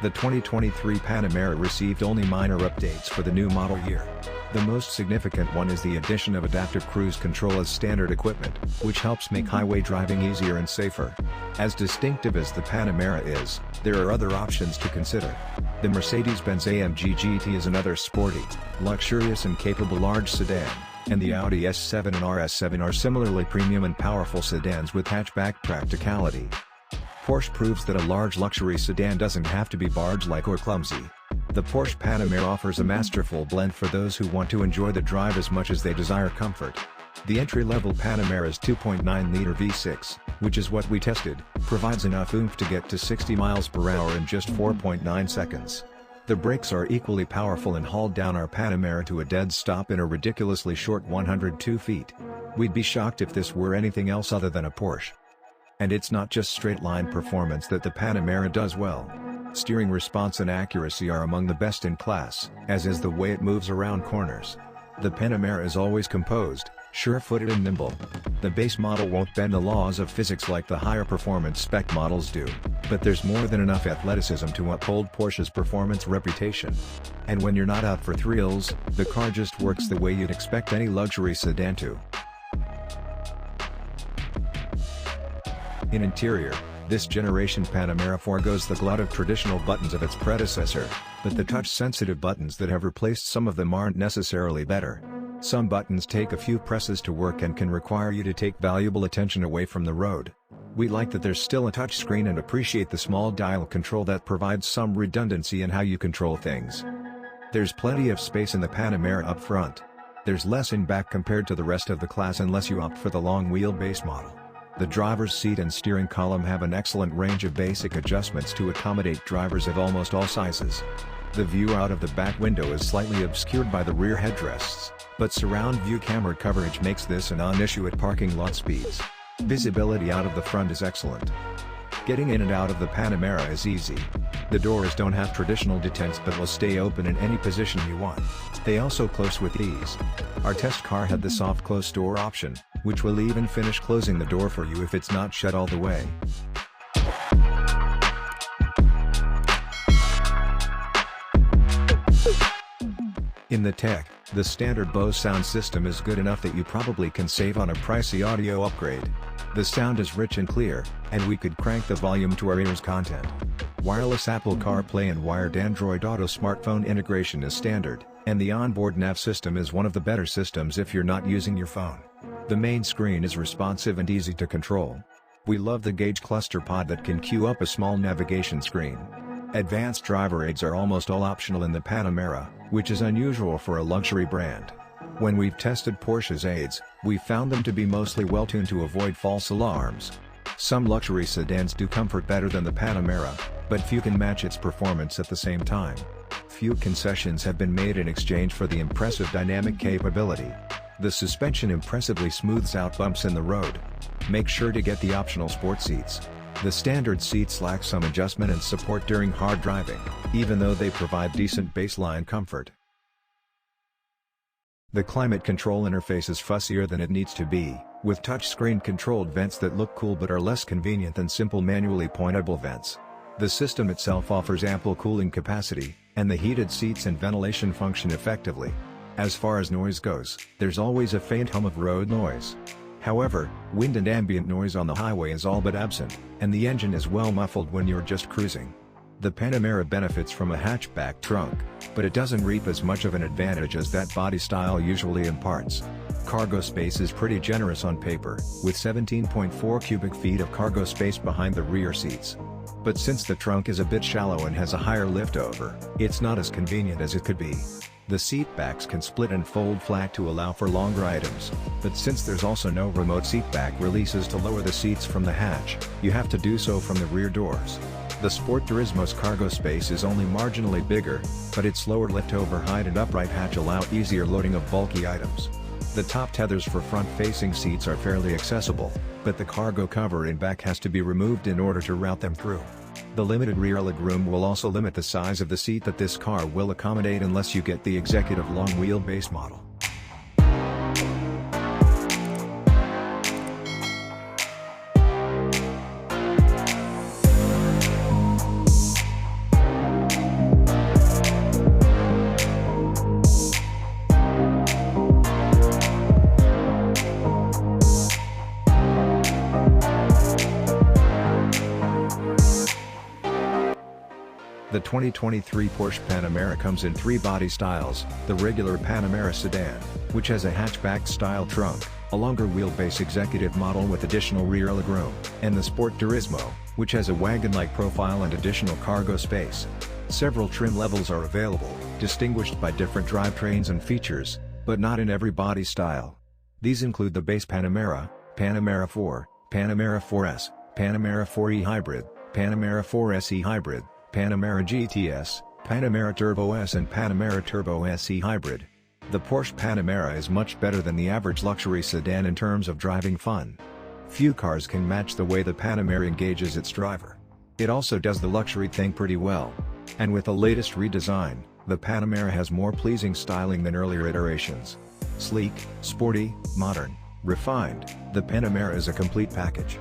The 2023 Panamera received only minor updates for the new model year. The most significant one is the addition of adaptive cruise control as standard equipment, which helps make highway driving easier and safer. As distinctive as the Panamera is, there are other options to consider. The Mercedes-Benz AMG GT is another sporty, luxurious and capable large sedan, and the Audi S7 and RS7 are similarly premium and powerful sedans with hatchback practicality. Porsche proves that a large luxury sedan doesn't have to be barge-like or clumsy. The Porsche Panamera offers a masterful blend for those who want to enjoy the drive as much as they desire comfort. The entry-level Panamera's 2.9-liter V6, which is what we tested, provides enough oomph to get to 60 miles per hour in just 4.9 seconds. The brakes are equally powerful and hauled down our Panamera to a dead stop in a ridiculously short 102 feet. We'd be shocked if this were anything else other than a Porsche. And it's not just straight-line performance that the Panamera does well. Steering response and accuracy are among the best in class, as is the way it moves around corners. The Panamera is always composed, sure-footed and nimble. The base model won't bend the laws of physics like the higher performance spec models do, but there's more than enough athleticism to uphold Porsche's performance reputation. And when you're not out for thrills, the car just works the way you'd expect any luxury sedan to. In interior, this generation Panamera forgoes the glut of traditional buttons of its predecessor, but the touch-sensitive buttons that have replaced some of them aren't necessarily better. Some buttons take a few presses to work and can require you to take valuable attention away from the road. We like that there's still a touchscreen and appreciate the small dial control that provides some redundancy in how you control things. There's plenty of space in the Panamera up front. There's less in back compared to the rest of the class unless you opt for the long wheelbase model. The driver's seat and steering column have an excellent range of basic adjustments to accommodate drivers of almost all sizes. The view out of the back window is slightly obscured by the rear headrests, but surround view camera coverage makes this a non-issue at parking lot speeds. Visibility out of the front is excellent. Getting in and out of the Panamera is easy. The doors don't have traditional detents but will stay open in any position you want. They also close with ease. Our test car had the soft close door option, which will even finish closing the door for you if it's not shut all the way. In the tech, the standard Bose sound system is good enough that you probably can save on a pricey audio upgrade. The sound is rich and clear, and we could crank the volume to our ears' content. Wireless Apple CarPlay and wired Android Auto smartphone integration is standard, and the onboard nav system is one of the better systems if you're not using your phone. The main screen is responsive and easy to control. We love the gauge cluster pod that can queue up a small navigation screen. Advanced driver aids are almost all optional in the Panamera, which is unusual for a luxury brand. When we've tested Porsche's aids, we've found them to be mostly well-tuned to avoid false alarms. Some luxury sedans do comfort better than the Panamera, but few can match its performance at the same time. Few concessions have been made in exchange for the impressive dynamic capability. The suspension impressively smooths out bumps in the road. Make sure to get the optional sport seats. The standard seats lack some adjustment and support during hard driving, even though they provide decent baseline comfort. The climate control interface is fussier than it needs to be, with touchscreen controlled vents that look cool but are less convenient than simple manually pointable vents. The system itself offers ample cooling capacity, and the heated seats and ventilation function effectively. As far as noise goes, there's always a faint hum of road noise. However, wind and ambient noise on the highway is all but absent, and the engine is well muffled when you're just cruising. The Panamera benefits from a hatchback trunk, but it doesn't reap as much of an advantage as that body style usually imparts. Cargo space is pretty generous on paper, with 17.4 cubic feet of cargo space behind the rear seats. But since the trunk is a bit shallow and has a higher liftover, it's not as convenient as it could be. The seat backs can split and fold flat to allow for longer items, but since there's also no remote seat back releases to lower the seats from the hatch, you have to do so from the rear doors. The Sport Turismo's cargo space is only marginally bigger, but its lower liftover height and upright hatch allow easier loading of bulky items. The top tethers for front-facing seats are fairly accessible, but the cargo cover in back has to be removed in order to route them through. The limited rear legroom will also limit the size of the seat that this car will accommodate unless you get the executive long wheelbase model. The 2023 Porsche Panamera comes in 3 body styles: the regular Panamera sedan, which has a hatchback-style trunk, a longer wheelbase executive model with additional rear legroom, and the Sport Turismo, which has a wagon-like profile and additional cargo space. Several trim levels are available, distinguished by different drivetrains and features, but not in every body style. These include the base Panamera, Panamera 4, Panamera 4S, Panamera 4 E-Hybrid, Panamera 4 S E-Hybrid, Panamera GTS, Panamera Turbo S and Panamera Turbo S E-Hybrid. The Porsche Panamera is much better than the average luxury sedan in terms of driving fun. Few cars can match the way the Panamera engages its driver. It also does the luxury thing pretty well. And with the latest redesign, the Panamera has more pleasing styling than earlier iterations. Sleek, sporty, modern, refined, the Panamera is a complete package.